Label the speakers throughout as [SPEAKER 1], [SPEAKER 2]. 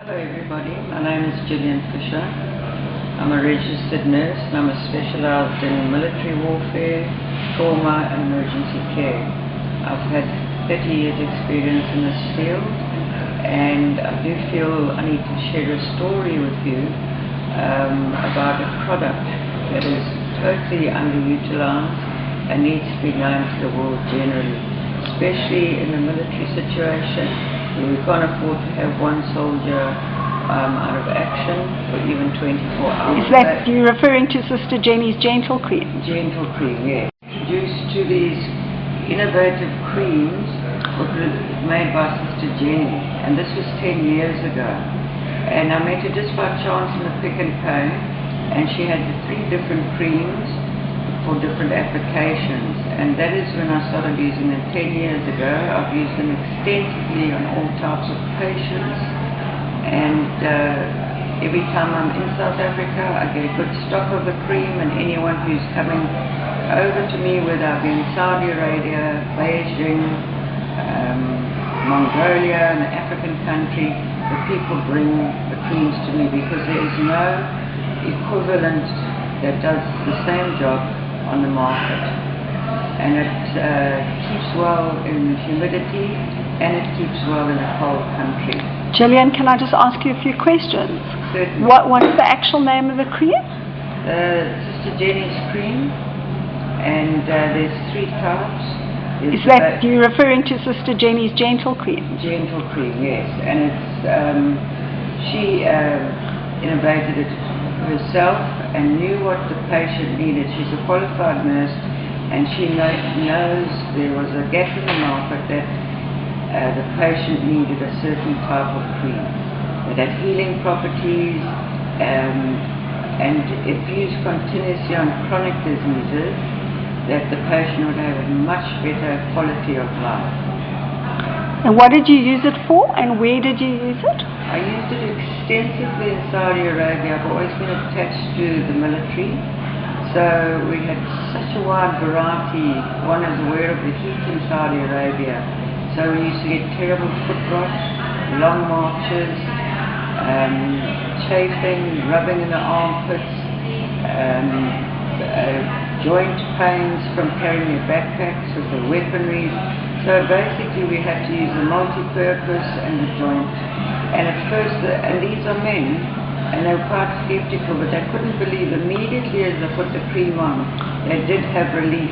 [SPEAKER 1] Hello everybody, my name is Gillian Fisher. I'm a registered nurse and I'm specialised in military warfare, trauma and emergency care. I've had 30 years experience in this field and I do feel I need to share a story with you about a product that is totally underutilised and needs to be known to the world generally, especially in the military situation. We can't afford to have one soldier out of action for even 24 hours.
[SPEAKER 2] Is that you referring to Sister Jenny's Gentle Cream?
[SPEAKER 1] Gentle Cream, yes. Introduced to these innovative creams made by Sister Jenny, and this was 10 years ago. And I met her just by chance in the Pick and Pay, and she had 3 different creams for different applications, and that is when I started using them 10 years ago. I've used them extensively on all types of patients, and every time I'm in South Africa I get a good stock of the cream, and anyone who's coming over to me, whether I've been in Saudi Arabia, Beijing, Mongolia, an African country, the people bring the creams to me because there is no equivalent that does the same job on the market, and it keeps well in humidity and it keeps well in a cold country.
[SPEAKER 2] Gillian, can I just ask you a few questions?
[SPEAKER 1] Certainly.
[SPEAKER 2] What is the actual name of the cream?
[SPEAKER 1] Sister Jenny's cream, and there's 3 types.
[SPEAKER 2] Is that you referring to Sister Jenny's Gentle Cream?
[SPEAKER 1] Gentle Cream, yes, and it's she innovated it herself and knew what the patient needed. She's a qualified nurse, and she knows there was a gap in the market that the patient needed a certain type of cream that had healing properties, and if used continuously on chronic diseases, that the patient would have a much better quality of life.
[SPEAKER 2] And what did you use it for, and where did you use it?
[SPEAKER 1] I used it extensively in Saudi Arabia. I've always been attached to the military, so we had such a wide variety. One is aware of the heat in Saudi Arabia, so we used to get terrible foot rot, long marches, chafing, rubbing in the armpits, joint pains from carrying your backpacks with the weaponry. So basically we had to use the multi-purpose and the joint. And at first, and these are men, and they were quite skeptical, but they couldn't believe immediately as they put the cream on, they did have relief.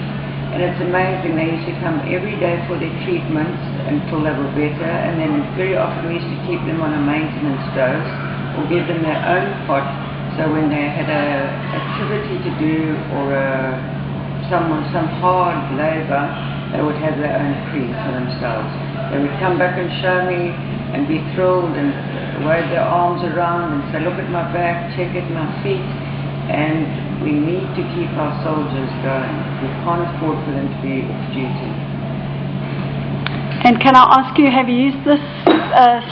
[SPEAKER 1] And it's amazing, they used to come every day for their treatments until they were better, and then very often we used to keep them on a maintenance dose, or give them their own pot, so when they had an activity to do, or some hard labour, they would have their own cream for themselves. They would come back and show me and be thrilled and wave their arms around and say, look at my back, check at my feet. And we need to keep our soldiers going. We can't afford for them to be off duty. And
[SPEAKER 2] can I ask you, have you used this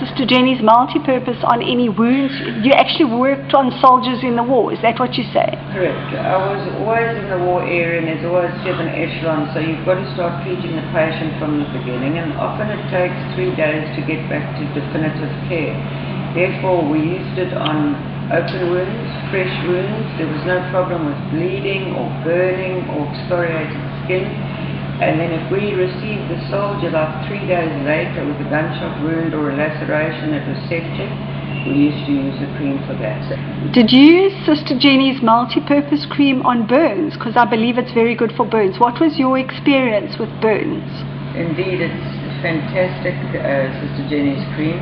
[SPEAKER 2] Sister Jenny's multi-purpose on any wounds? You actually worked on soldiers in the war, is that what you say?
[SPEAKER 1] Correct. I was always in the war area, and there's always 7 echelons, so you've got to start treating the patient from the beginning, and often it takes 3 days to get back to definitive care. Therefore, we used it on open wounds, fresh wounds. There was no problem with bleeding or burning or excoriated skin. And then if we received the soldier like 3 days later with a gunshot wound or a laceration that was septic, we used to use the cream for that.
[SPEAKER 2] Did you use Sister Jenny's multi-purpose cream on burns? Because I believe it's very good for burns. What was your experience with burns?
[SPEAKER 1] Indeed, it's fantastic, Sister Jenny's cream,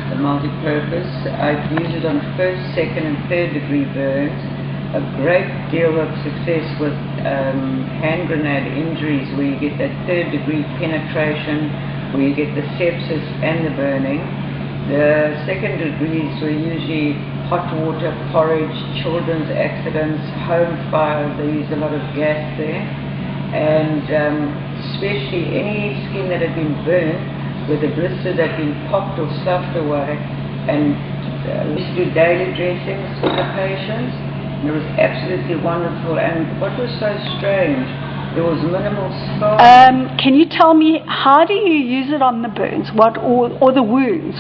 [SPEAKER 1] the multi-purpose. I've used it on 1st, 2nd and 3rd degree burns. A great deal of success with hand grenade injuries, where you get that 3rd degree penetration, where you get the sepsis and the burning. The 2nd degrees were usually hot water, porridge, children's accidents, home fires. They use a lot of gas there, and especially any skin that had been burned, where the blisters had been popped or sloughed away, and we used to do daily dressings for the patients. It was absolutely wonderful, and what was so strange, there was minimal scar.
[SPEAKER 2] Can you tell me, how do you use it on the burns, or the wounds?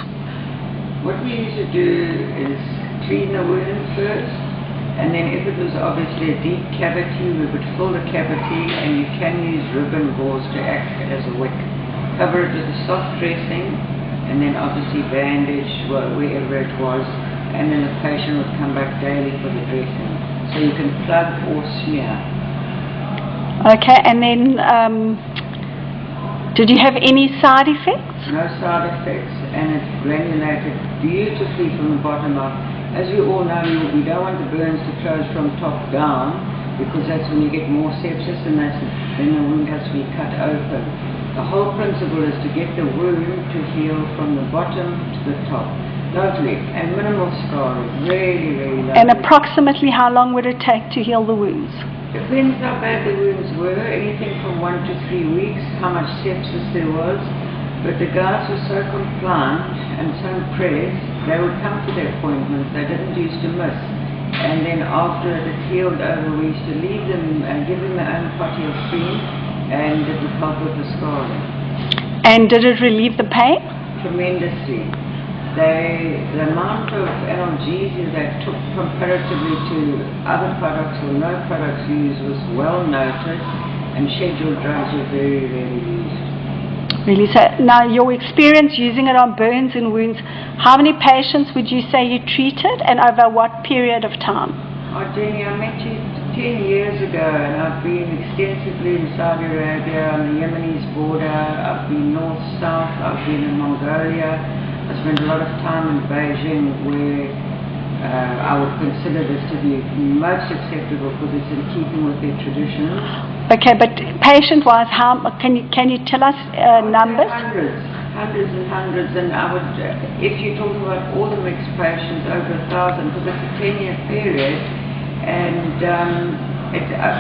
[SPEAKER 1] What we used to do is clean the wound first, and then if it was obviously a deep cavity, we would fill the cavity, and you can use ribbon gauze to act as a wick. Cover it with a soft dressing, and then obviously bandage wherever it was, and then the patient would come back daily for the dressing. So you can plug or smear.
[SPEAKER 2] Okay, and then did you have any side effects?
[SPEAKER 1] No side effects, and it granulated beautifully from the bottom up. As you all know, we don't want the burns to close from top down, because that's when you get more sepsis, and then the wound has to be cut open. The whole principle is to get the wound to heal from the bottom to the top. Lovely, and minimal scarring, really, really lovely.
[SPEAKER 2] And approximately how long would it take to heal the wounds?
[SPEAKER 1] Depends how bad the wounds were, anything from 1 to 3 weeks, how much sepsis there was. But the guys were so compliant and so impressed, they would come to their appointments, they didn't used to miss. And then after it had healed over, we used to leave them and give them their own potty of cream, and it would help with the scarring.
[SPEAKER 2] And did it relieve the pain?
[SPEAKER 1] Tremendously. The amount of analgesia they took comparatively to other products or no products used was well noted, and scheduled drugs were very rarely used.
[SPEAKER 2] Really? So now your experience using it on burns and wounds, how many patients would you say you treated, and over what period of time?
[SPEAKER 1] Oh Jenny, I met you 10 years ago, and I've been extensively in Saudi Arabia, on the Yemenis border, I've been north-south, I've been in Mongolia. I spent a lot of time in Beijing, where I would consider this to be most acceptable because it's in keeping with their traditions.
[SPEAKER 2] Okay, but patient-wise, how can you tell us numbers?
[SPEAKER 1] Hundreds and hundreds, and I would, if you're talking about all the mixed patients, over 1,000, because it's a 10-year period, and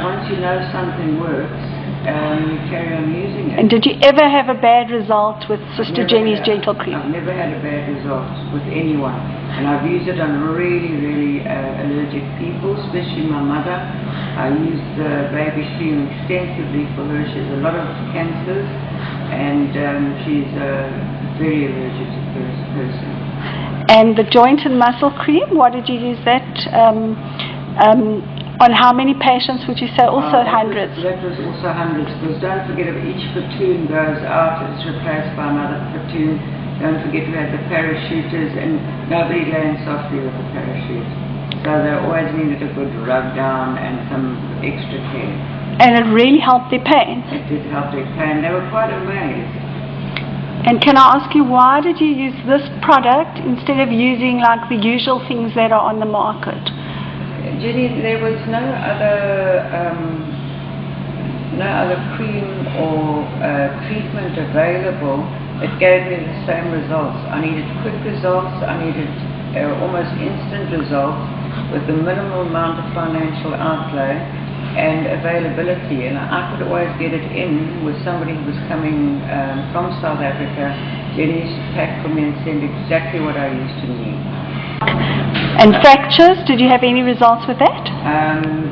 [SPEAKER 1] once you know something works, you carry on using it.
[SPEAKER 2] And did you ever have a bad result with Sister Jenny's Gentle Cream?
[SPEAKER 1] I've never had a bad result with anyone, and I've used it on really, really allergic people, especially my mother. I use the baby cream extensively for her. She has a lot of cancers, and she's a very allergic person.
[SPEAKER 2] And the joint and muscle cream, what did you use that? On how many patients would you say? Also hundreds?
[SPEAKER 1] That was also hundreds, because don't forget, if each platoon goes out, it's replaced by another platoon. Don't forget we had the parachuters, and nobody lands softly with the parachute. So they always needed a good rub down and some extra care.
[SPEAKER 2] And it really helped their pain?
[SPEAKER 1] It did help their pain. They were quite amazed.
[SPEAKER 2] And can I ask you, why did you use this product instead of using like the usual things that are on the market?
[SPEAKER 1] Jenny, there was no other cream or treatment available. It gave me the same results. I needed quick results. I needed almost instant results with the minimal amount of financial outlay and availability. And I could always get it in with somebody who was coming from South Africa. Jenny used to pack for me and send exactly what I used to need.
[SPEAKER 2] And fractures, did you have any results with that?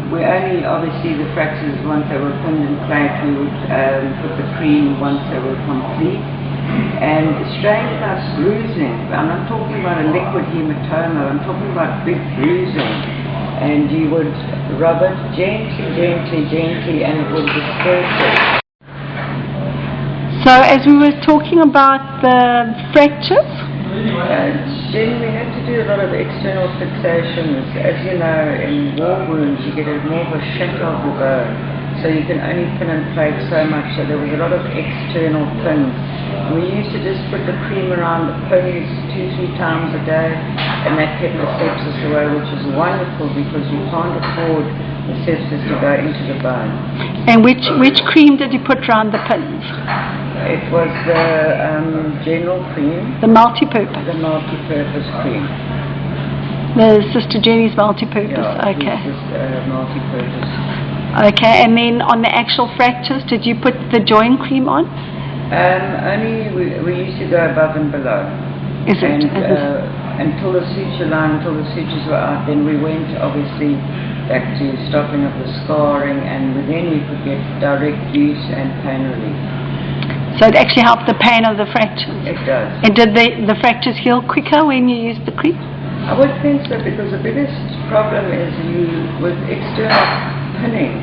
[SPEAKER 1] We only, obviously, the fractures, once they were pinned in place, we would put the cream once they were complete. And strange enough, bruising, I'm not talking about a liquid hematoma, I'm talking about big bruising. And you would rub it gently, gently, gently, and it would disperse it.
[SPEAKER 2] So as we were talking about the fractures,
[SPEAKER 1] Jen, we had to do a lot of external fixations. As you know, in war wounds you get more of a shatter of the bone, so you can only pin and plate so much, so there was a lot of external pins. We used to just put the cream around the pins 2-3 times a day, and that kept the sepsis away, which is wonderful because you can't afford the sepsis to go into the bone.
[SPEAKER 2] And which cream did you put around the pins?
[SPEAKER 1] It was the general cream.
[SPEAKER 2] The multi-purpose?
[SPEAKER 1] The multi-purpose cream.
[SPEAKER 2] The Sister Jenny's multi-purpose,
[SPEAKER 1] yeah,
[SPEAKER 2] okay.
[SPEAKER 1] Just multi-purpose.
[SPEAKER 2] Okay, and then on the actual fractures, did you put the joint cream on?
[SPEAKER 1] Only we used to go above and below.
[SPEAKER 2] Is it?
[SPEAKER 1] Until the suture line, until the sutures were out, then we went obviously back to stopping of the scarring, and then we could get direct use and pain relief.
[SPEAKER 2] So it actually helped the pain of the fractures.
[SPEAKER 1] It does.
[SPEAKER 2] And did the fractures heal quicker when you used the cream?
[SPEAKER 1] I would think so, because the biggest problem is with external pinning,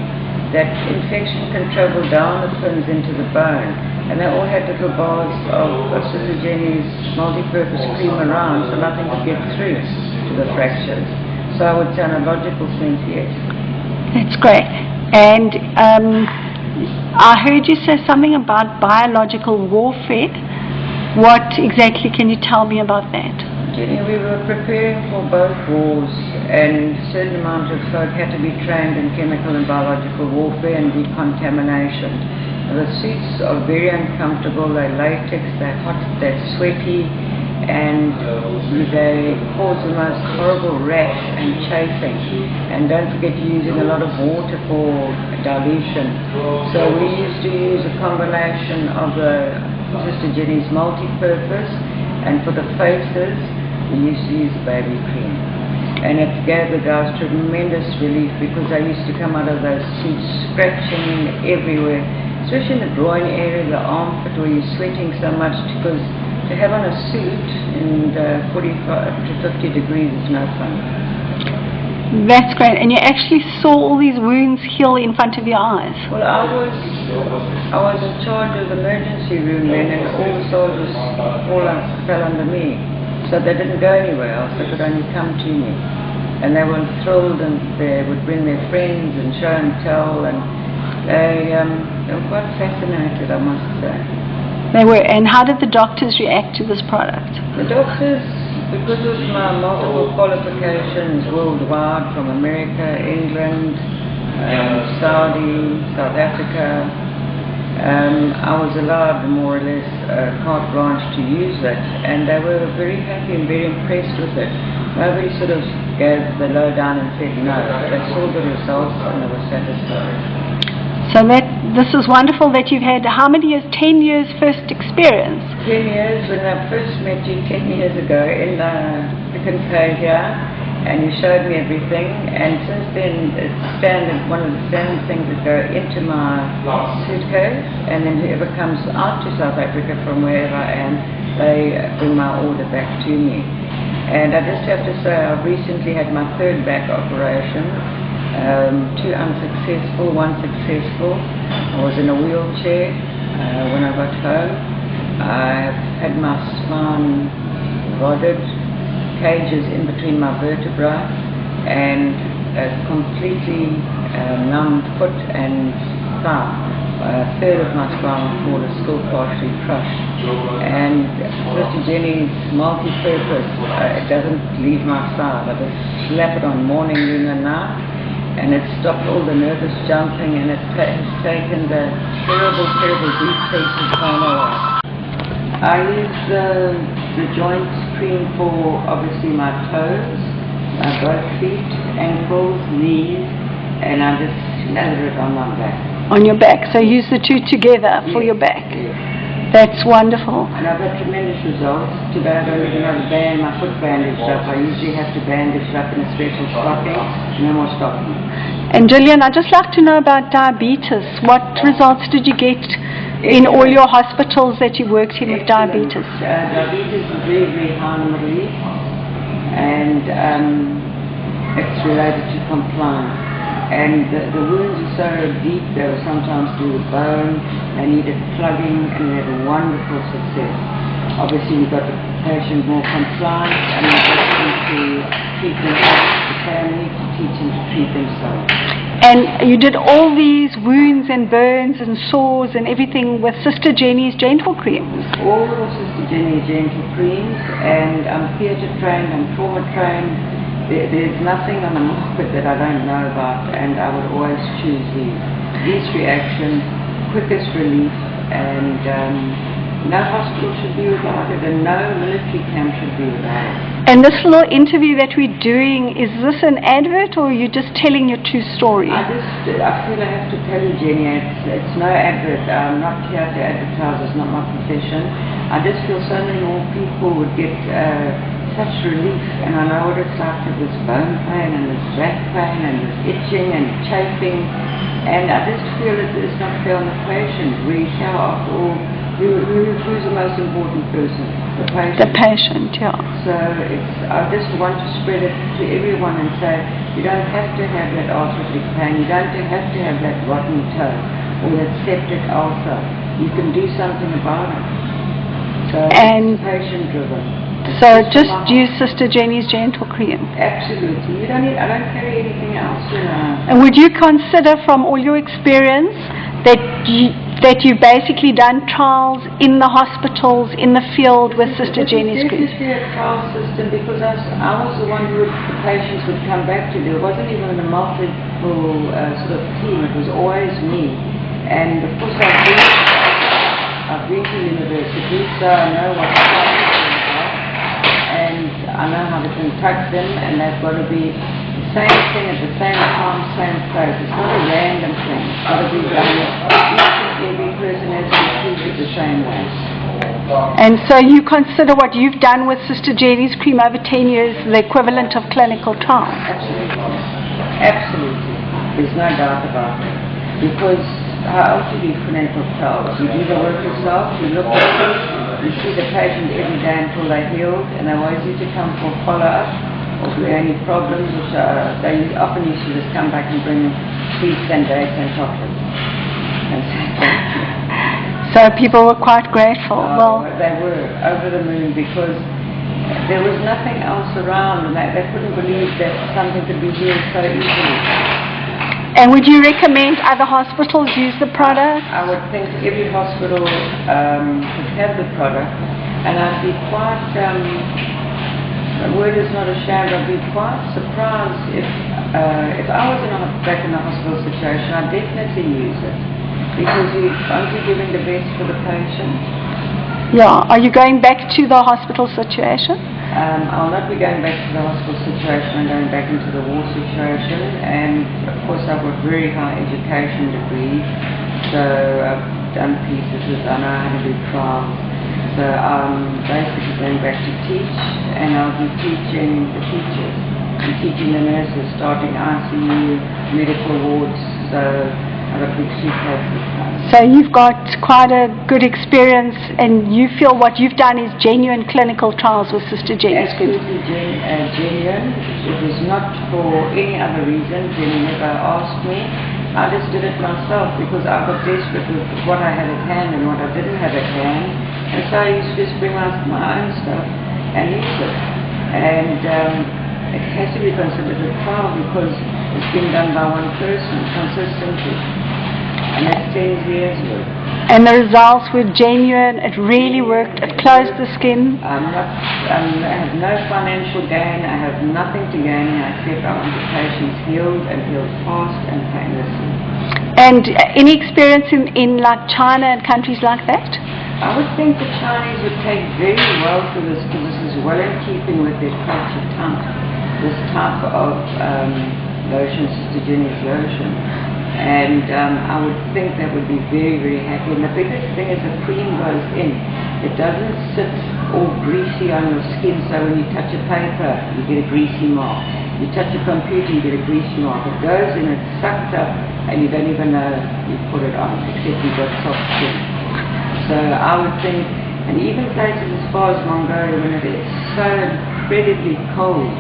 [SPEAKER 1] that infection can travel down the pins into the bone. And they all had little bars of Sister Jenny's multi-purpose cream around, so nothing could get through to the fractures. So I would say in a logical sense, yes.
[SPEAKER 2] That's great. And I heard you say something about biological warfare. What exactly can you tell me about that?
[SPEAKER 1] Jenny, we were preparing for both wars, and a certain amount of folk had to be trained in chemical and biological warfare and decontamination. The suits are very uncomfortable, they're latex, they're hot, they're sweaty, and they cause the most horrible rash and chafing. And don't forget you're using a lot of water for dilution. So we used to use a combination of the Sister Jenny's multi-purpose, and for the faces we used to use baby cream. And it gave the guys tremendous relief, because they used to come out of those suits scratching everywhere, especially in the groin area, the armpit, where you're sweating so much, because to have on a suit in 45 to 50 degrees is no fun.
[SPEAKER 2] That's great. And you actually saw all these wounds heal in front of your eyes?
[SPEAKER 1] Well, I was in charge of the emergency room then, and all the soldiers fell under me. So they didn't go anywhere else, they could only come to me. And they were thrilled, and they would bring their friends and show and tell, and they were quite fascinated, I must say.
[SPEAKER 2] They were. And how did the doctors react to this product?
[SPEAKER 1] The doctors, because of my multiple qualifications worldwide, from America, England, Saudi, South Africa, I was allowed more or less carte blanche to use it, and they were very happy and very impressed with it. Nobody sort of gave the lowdown and said no. They saw the results and they were satisfied.
[SPEAKER 2] So this is wonderful that you've had, how many years? 10 years first experience?
[SPEAKER 1] 10 years. When I first met you 10 years ago in Pick n Pay here, and you showed me everything, and since then it's one of the standard things that go into my suitcase, and then whoever comes out to South Africa from wherever I am, they bring my order back to me. And I just have to say, I've recently had my third back operation, 2 unsuccessful, 1 successful. I was in a wheelchair when I got home. I've had my spine rodded, cages in between my vertebrae, and a completely numbed foot and thigh. A third of my spinal cord is still partially crushed. And Sister Jenny's multi-purpose, it doesn't leave my side. I just slap it on morning, noon and night, and it stopped all the nervous jumping, and it has taken the terrible, terrible deep pieces pain away. I use the joint cream for obviously my toes, my both feet, ankles, knees, and I just slather it on my back.
[SPEAKER 2] On your back, so use the two together for your back.
[SPEAKER 1] Yes.
[SPEAKER 2] That's wonderful.
[SPEAKER 1] And I've had tremendous results. Today I don't even have my foot bandaged up. I usually have to bandage it up in a special stocking. No more stocking.
[SPEAKER 2] And Gillian, I'd just like to know about diabetes. What results did you get in all your hospitals that you worked in with diabetes?
[SPEAKER 1] Diabetes is very, very high in the Middle East, and it's related to compliance. And the wounds are so deep, they were sometimes through the bone, they needed plugging, and we had a wonderful success. Obviously we got the patient more compliant, and we got them to treat themselves, the family to teach them to treat themselves.
[SPEAKER 2] And you did all these wounds and burns and sores and everything with Sister Jenny's Gentle Creams?
[SPEAKER 1] All of Sister Jenny's Gentle Creams, and I'm theatre trained, I'm trauma trained. There's nothing on the market that I don't know about, and I would always choose these. Least reaction, quickest relief, and no hospital should be without it, and no military camp should be without it.
[SPEAKER 2] And this little interview that we're doing, is this an advert, or are you just telling your true story?
[SPEAKER 1] I feel I have to tell you, Jenny, it's no advert. I'm not here to advertise, it's not my profession. I just feel so many more people would get such relief, and I know what it's like with this bone pain and this back pain and this itching and chafing, and I just feel that it's not fair on the patient. We shower after all Who's the most important person? The patient.
[SPEAKER 2] The patient, yeah.
[SPEAKER 1] So I just want to spread it to everyone and say, you don't have to have that arthritic pain, you don't have to have that rotten toe or that septic ulcer. You can do something about it. So it's patient driven.
[SPEAKER 2] So just use Sister Jenny's Gentle Cream.
[SPEAKER 1] Absolutely. I don't carry anything else, you know.
[SPEAKER 2] And would you consider, from all your experience, that you've basically done trials in the hospitals, in the field with Sister Jenny's Cream?
[SPEAKER 1] This is a trial system because I was the one who the patients would come back to. There wasn't even a multiple sort of team. It was always me. And of course I've been to university, so I know what the trials are about. And I know how to contact them, and they've got to be the same thing at the same time, same place. It's not a random thing. It's got to be done. Every person has to be treated the same way.
[SPEAKER 2] And so you consider what you've done with Sister Jenny's Cream over 10 years the equivalent of clinical trials?
[SPEAKER 1] Absolutely. Absolutely. There's no doubt about it. Because how else do you do clinical trials? You do the work yourself, you look at it, you see the patient every day until they're healed, and they always need to come for follow-up. Or if there are any problems, which they often used to just come back and bring sweets and dates and chocolate.
[SPEAKER 2] So people were quite grateful.
[SPEAKER 1] They were over the moon because there was nothing else around, and they couldn't believe that something could be healed so easily.
[SPEAKER 2] And would you recommend other hospitals use the product?
[SPEAKER 1] I would think every hospital should have the product, and I'd be quite, the word is not ashamed, I'd be quite surprised if I was back in a hospital situation, I'd definitely use it. Because aren't you giving the best for the patient?
[SPEAKER 2] Yeah. Are you going back to the hospital situation?
[SPEAKER 1] I'll not be going back to the hospital situation. I'm going back into the war situation. And of course I've got very high education degrees. So I've done theses, I know how to do trials. So I'm basically going back to teach, and I'll be teaching the teachers and teaching the nurses, starting ICU, medical wards. So
[SPEAKER 2] So you've got quite a good experience, and you feel what you've done is genuine clinical trials with Sister Jenny's Cream.
[SPEAKER 1] Absolutely genuine. It was not for any other reason. Jenny never asked me. I just did it myself because I got desperate with what I had at hand and what I didn't have at hand. And so I used to just bring out my own stuff and use it. And it has to be considered a trial because it's been done by one person consistently. And that's 10 years work.
[SPEAKER 2] And the results were genuine, it really worked, it closed the skin?
[SPEAKER 1] I have no financial gain, I have nothing to gain except I want the patients healed and healed fast and painlessly.
[SPEAKER 2] And any experience in like China and countries like that?
[SPEAKER 1] I would think the Chinese would take very well to this because this is well in keeping with their culture type. This type of lotion, Sister Jenny's lotion. And I would think they would be very, very happy. And the biggest thing is the cream goes in. It doesn't sit all greasy on your skin, so when you touch a paper, you get a greasy mark. You touch a computer, you get a greasy mark. It goes in, it's sucked up, and you don't even know you put it on, except you've got soft skin. So I would think, and even places as far as Mongolia, when it is so incredibly cold,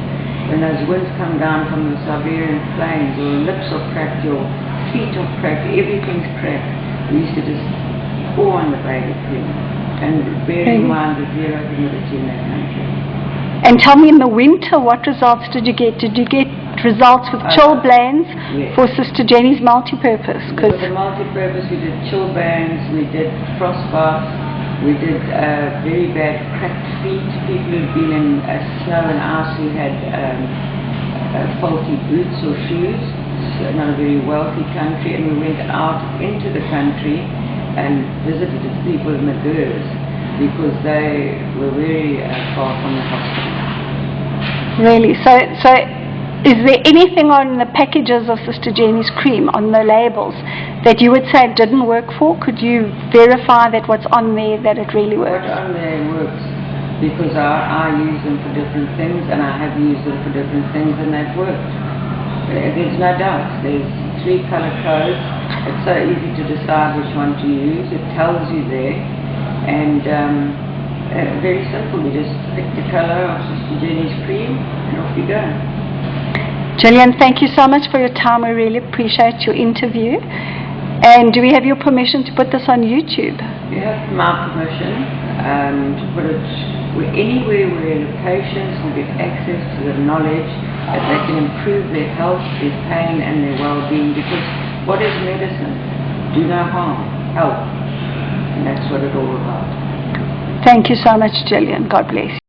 [SPEAKER 1] when those winds come down from the Siberian plains, your lips are cracked, your feet are cracked, everything's cracked. We used to just pour on the baby cream. And bear in mind the zero humidity in that country.
[SPEAKER 2] And tell me, in the winter, what results did you get? Did you get results with chill blends? Yes. For Sister Jenny's multipurpose?
[SPEAKER 1] For the multipurpose, we did chill bands, we did frost baths, we did very bad cracked feet, people who'd been in snow and ice who had faulty boots or shoes. It's not a very wealthy country, and we went out into the country and visited the people in the GERS because they were very far from the hospital.
[SPEAKER 2] Really? So is there anything on the packages of Sister Jenny's Cream, on the labels, that you would say it didn't work for? Could you verify that what's on there, that it really works?
[SPEAKER 1] What's on there works because I use them for different things, and I have used them for different things, and they've worked. There's no doubt. There's 3 color codes. It's so easy to decide which one to use. It tells you there. And very simple, you just pick the colour of Sister Jenny's cream and off you go.
[SPEAKER 2] Gillian, thank you so much for your time. We really appreciate your interview. And do we have your permission to put this on YouTube?
[SPEAKER 1] You have my permission to put it anywhere where the patients will get access to the knowledge that they can improve their health, their pain and their well-being, because what is medicine? Do no harm, help. And that's what it's all about.
[SPEAKER 2] Thank you so much, Gillian. God bless you.